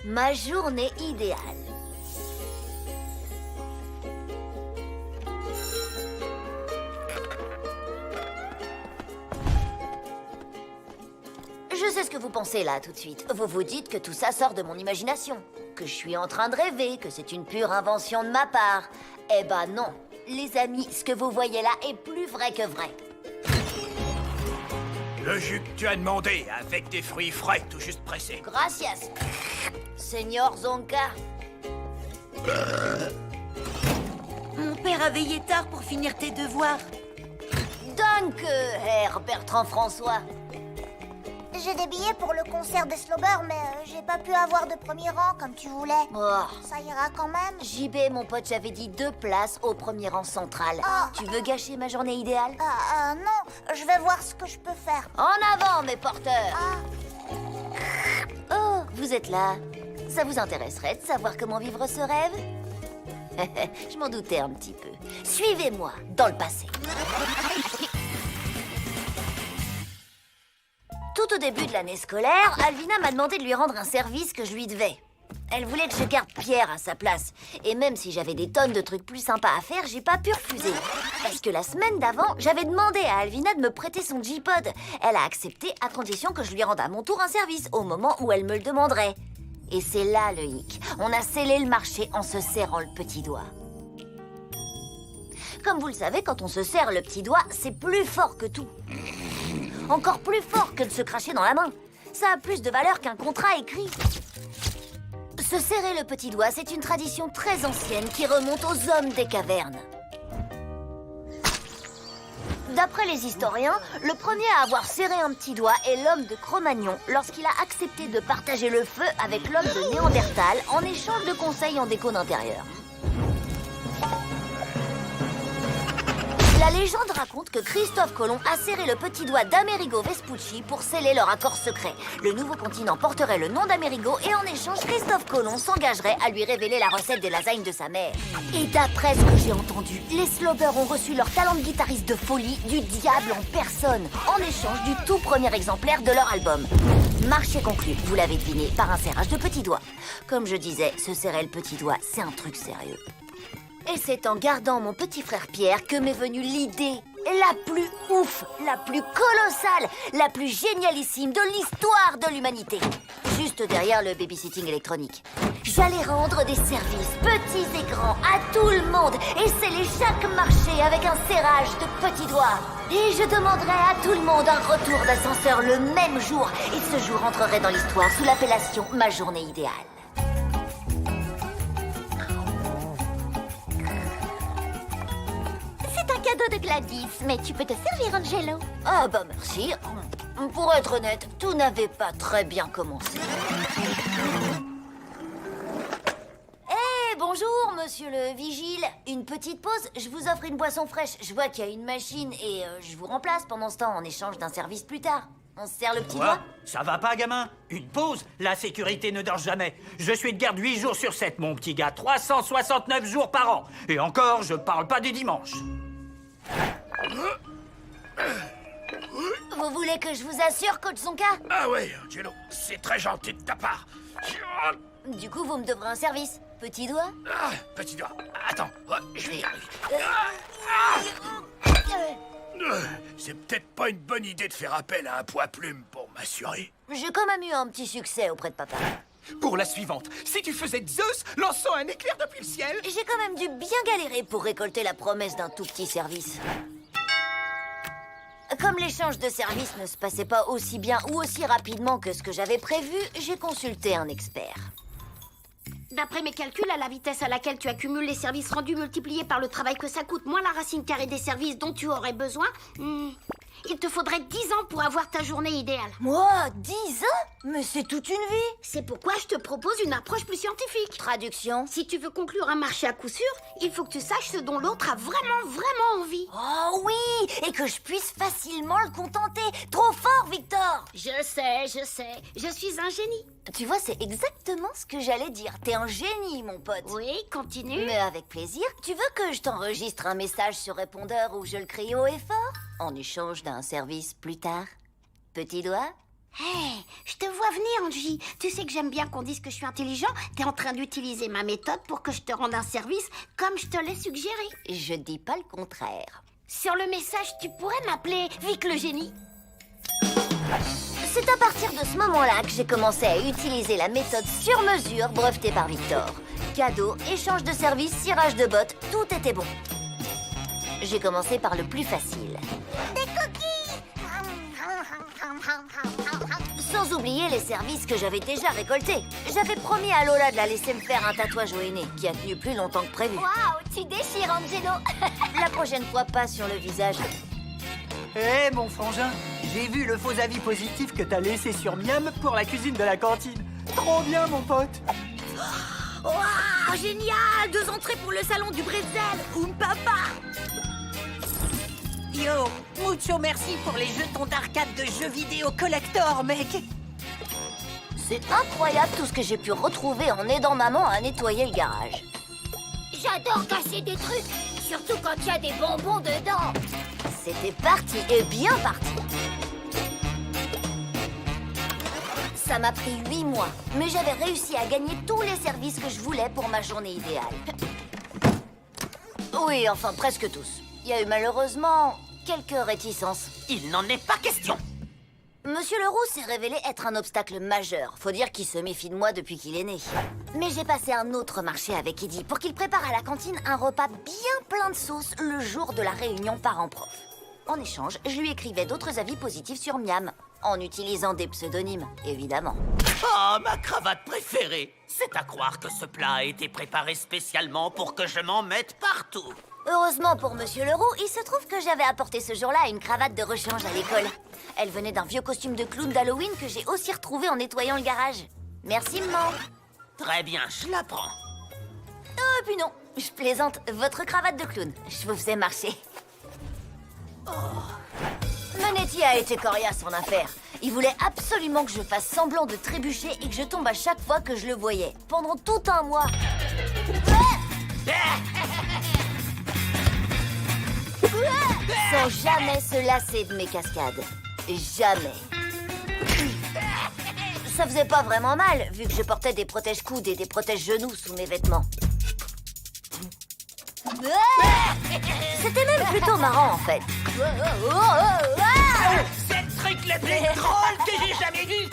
Ma journée idéale. Je sais ce que vous pensez là tout de suite. Vous vous dites que tout ça sort de mon imagination, que je suis en train de rêver, que c'est une pure invention de ma part. Eh ben non, les amis, ce que vous voyez là est plus vrai que vrai. Le jus que tu as demandé, avec des fruits frais, tout juste pressés. Gracias, Seigneur Zonka. Mon père a veillé tard pour finir tes devoirs. Danke, Herr Bertrand François. J'ai des billets pour le concert des Slobber, mais j'ai pas pu avoir de premier rang comme tu voulais. Oh. Ça ira quand même. JB, mon pote, j'avais dit 2 places au premier rang central. Ah. Tu veux gâcher ma journée idéale? Non, je vais voir ce que je peux faire. En avant, mes porteurs! Ah, Oh, vous êtes là. Ça vous intéresserait de savoir comment vivre ce rêve? Je m'en doutais un petit peu. Suivez-moi dans le passé. Tout au début de l'année scolaire, Alvina m'a demandé de lui rendre un service que je lui devais. Elle voulait que je garde Pierre à sa place. Et même si j'avais des tonnes de trucs plus sympas à faire, j'ai pas pu refuser. Parce que la semaine d'avant, j'avais demandé à Alvina de me prêter son J-Pod. Elle a accepté à condition que je lui rende à mon tour un service au moment où elle me le demanderait. Et c'est là le hic. On a scellé le marché en se serrant le petit doigt. Comme vous le savez, quand on se serre le petit doigt, c'est plus fort que tout. Encore plus fort que de se cracher dans la main. Ça a plus de valeur qu'un contrat écrit. Se serrer le petit doigt, c'est une tradition très ancienne qui remonte aux hommes des cavernes. D'après les historiens, le premier à avoir serré un petit doigt est l'homme de Cro-Magnon lorsqu'il a accepté de partager le feu avec l'homme de Néandertal en échange de conseils en déco d'intérieur. La légende raconte que Christophe Colomb a serré le petit doigt d'Amerigo Vespucci pour sceller leur accord secret. Le nouveau continent porterait le nom d'Amerigo et en échange, Christophe Colomb s'engagerait à lui révéler la recette des lasagnes de sa mère. Et d'après ce que j'ai entendu, les Slobber ont reçu leur talent de guitariste de folie du diable en personne, en échange du tout premier exemplaire de leur album. Marché conclu, vous l'avez deviné, par un serrage de petits doigts. Comme je disais, se serrer le petit doigt, c'est un truc sérieux. Et c'est en gardant mon petit frère Pierre que m'est venue l'idée la plus ouf, la plus colossale, la plus génialissime de l'histoire de l'humanité. Juste derrière le babysitting électronique. J'allais rendre des services, petits et grands, à tout le monde et sceller chaque marché avec un serrage de petits doigts. Et je demanderais à tout le monde un retour d'ascenseur le même jour. Et ce jour entrerait dans l'histoire sous l'appellation « Ma journée idéale ». cadeau de Gladys, mais tu peux te servir, Angelo. Ah bah merci. Pour être honnête, tout n'avait pas très bien commencé. Bonjour, monsieur le vigile. Une petite pause, je vous offre une boisson fraîche. Je vois qu'il y a une machine et je vous remplace pendant ce temps en échange d'un service plus tard. On se serre le petit doigt? Ça va pas, gamin? Une pause? La sécurité ne dort jamais. Je suis de garde 8 jours sur 7, mon petit gars. 369 jours par an. Et encore, je parle pas des dimanches. Vous voulez que je vous assure, coach Zonka? Ah ouais, Angelo, c'est très gentil de ta part. Du coup, vous me devrez un service. Petit doigt? Ah, petit doigt. Attends, je vais y arriver. C'est peut-être pas une bonne idée de faire appel à un poids-plume pour m'assurer. J'ai quand même eu un petit succès auprès de papa. Pour la suivante, si tu faisais de Zeus, lançant un éclair depuis le ciel. J'ai quand même dû bien galérer pour récolter la promesse d'un tout petit service. Comme l'échange de services ne se passait pas aussi bien ou aussi rapidement que ce que j'avais prévu, j'ai consulté un expert. D'après mes calculs, à la vitesse à laquelle tu accumules les services rendus multipliés par le travail que ça coûte, moins la racine carrée des services dont tu aurais besoin, il te faudrait 10 ans pour avoir ta journée idéale. Moi, 10 ans? Mais c'est toute une vie. C'est pourquoi je te propose une approche plus scientifique. Traduction? Si tu veux conclure un marché à coup sûr, il faut que tu saches ce dont l'autre a vraiment envie. Oh oui, et que je puisse facilement le contenter. Trop fort, Victor. Je sais, je suis un génie. Tu vois, c'est exactement ce que j'allais dire. T'es un génie, mon pote. Oui, continue. Mais avec plaisir. Tu veux que je t'enregistre un message sur répondeur où je le crie haut et fort? En échange d'un service plus tard? Petit doigt? Hé, je te vois venir, Angie. Tu sais que j'aime bien qu'on dise que je suis intelligent. T'es en train d'utiliser ma méthode pour que je te rende un service comme je te l'ai suggéré. Je dis pas le contraire. Sur le message, tu pourrais m'appeler Vic le génie? C'est à partir de ce moment-là que j'ai commencé à utiliser la méthode sur mesure brevetée par Victor. Cadeaux, échange de services, cirage de bottes, tout était bon. J'ai commencé par le plus facile. Des cookies! Sans oublier les services que j'avais déjà récoltés. J'avais promis à Lola de la laisser me faire un tatouage au henné, qui a tenu plus longtemps que prévu. Waouh, tu déchires, Angelo! La prochaine fois, pas sur le visage. Hé, mon frangin, j'ai vu le faux avis positif que t'as laissé sur Miam pour la cuisine de la cantine. Trop bien, mon pote. Waouh, génial! 2 entrées pour le salon du bretzel. Papa. Yo, mucho merci pour les jetons d'arcade de jeux vidéo collector, mec. C'est incroyable tout ce que j'ai pu retrouver en aidant maman à nettoyer le garage. J'adore casser des trucs, surtout quand il y a des bonbons dedans. C'était parti, et bien parti. Ça m'a pris 8 mois, mais j'avais réussi à gagner tous les services que je voulais pour ma journée idéale. Oui, enfin presque tous. Il y a eu malheureusement quelques réticences. Il n'en est pas question. Monsieur Leroux s'est révélé être un obstacle majeur. Faut dire qu'il se méfie de moi depuis qu'il est né. Mais j'ai passé un autre marché avec Eddie pour qu'il prépare à la cantine un repas bien plein de sauce le jour de la réunion parents-prof. En échange, je lui écrivais d'autres avis positifs sur Miam, en utilisant des pseudonymes, évidemment. Oh, ma cravate préférée. C'est à croire que ce plat a été préparé spécialement pour que je m'en mette partout. Heureusement pour Monsieur Leroux, il se trouve que j'avais apporté ce jour-là une cravate de rechange à l'école. Elle venait d'un vieux costume de clown d'Halloween que j'ai aussi retrouvé en nettoyant le garage. Merci, maman. Très bien, je la prends. Et puis non, je plaisante, votre cravate de clown. Je vous faisais marcher. Manetti a été coriace en affaire. Il voulait absolument que je fasse semblant de trébucher et que je tombe à chaque fois que je le voyais. Pendant tout un mois. Sans jamais se lasser de mes cascades. Jamais. Ça faisait pas vraiment mal, vu que je portais des protège-coudes et des protège-genoux sous mes vêtements. C'était même plutôt marrant, en fait. C'est le truc le plus drôle que j'ai jamais vu.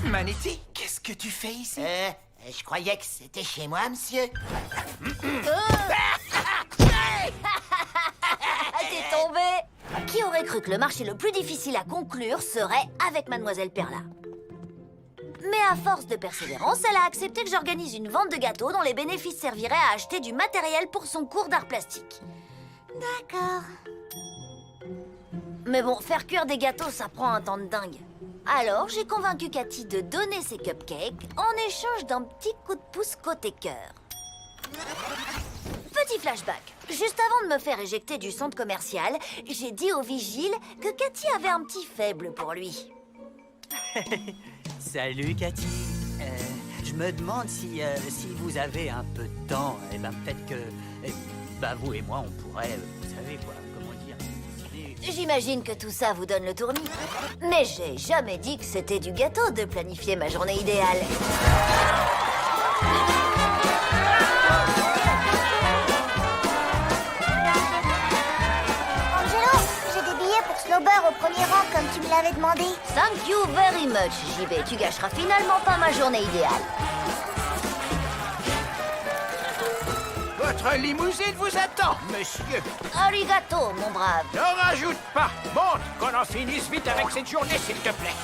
Manetti, qu'est-ce que tu fais ici? Je croyais que c'était chez moi, monsieur. T'es tombé! Qui aurait cru que le marché le plus difficile à conclure serait avec Mademoiselle Perla? Mais à force de persévérance, elle a accepté que j'organise une vente de gâteaux dont les bénéfices serviraient à acheter du matériel pour son cours d'art plastique. D'accord. Mais bon, faire cuire des gâteaux, ça prend un temps de dingue. Alors, j'ai convaincu Cathy de donner ses cupcakes en échange d'un petit coup de pouce côté cœur. Petit flashback. Juste avant de me faire éjecter du centre commercial, j'ai dit au vigile que Cathy avait un petit faible pour lui. Salut, Cathy. Je me demande si vous avez un peu de temps. Peut-être que vous et moi, on pourrait, vous savez quoi, comment dire, dîner. J'imagine que tout ça vous donne le tournis. Mais j'ai jamais dit que c'était du gâteau de planifier ma journée idéale. Angelo, j'ai des billets pour Slowbur au premier rang comme tu me l'avais demandé. Thank you very much, JB. Tu gâcheras finalement pas ma journée idéale. Votre limousine vous attend, monsieur. Arigato, mon brave. Ne rajoute pas. Montre qu'on en finisse vite avec cette journée, s'il te plaît.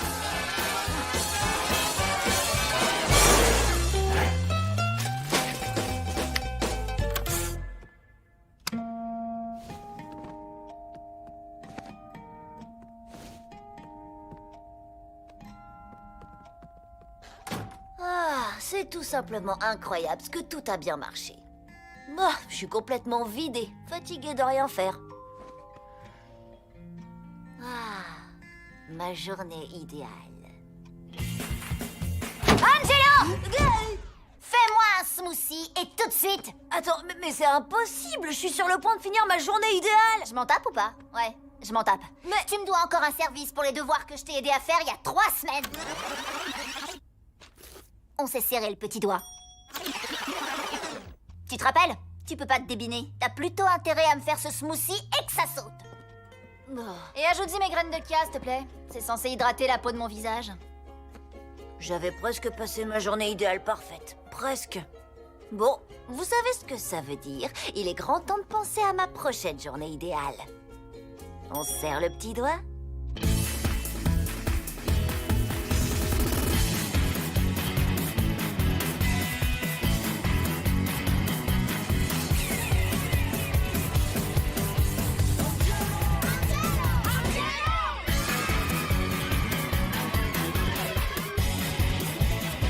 Ah, c'est tout simplement incroyable ce que tout a bien marché. Bah, je suis complètement vidée, fatiguée de rien faire. Ah, ma journée idéale. Angelo! Fais-moi un smoothie et tout de suite. Attends, mais c'est impossible, je suis sur le point de finir ma journée idéale. Je m'en tape ou pas? Ouais. Je m'en tape. Mais tu me dois encore un service pour les devoirs que je t'ai aidé à faire il y a 3 semaines. On s'est serré le petit doigt. Tu te rappelles? Tu peux pas te débiner. T'as plutôt intérêt à me faire ce smoothie et que ça saute. Et ajoute-y mes graines de chia, s'il te plaît. C'est censé hydrater la peau de mon visage. J'avais presque passé ma journée idéale parfaite. Presque. Bon, vous savez ce que ça veut dire. Il est grand temps de penser à ma prochaine journée idéale. On se serre le petit doigt?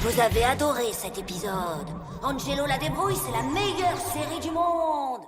Vous avez adoré cet épisode. Angelo la débrouille, c'est la meilleure série du monde.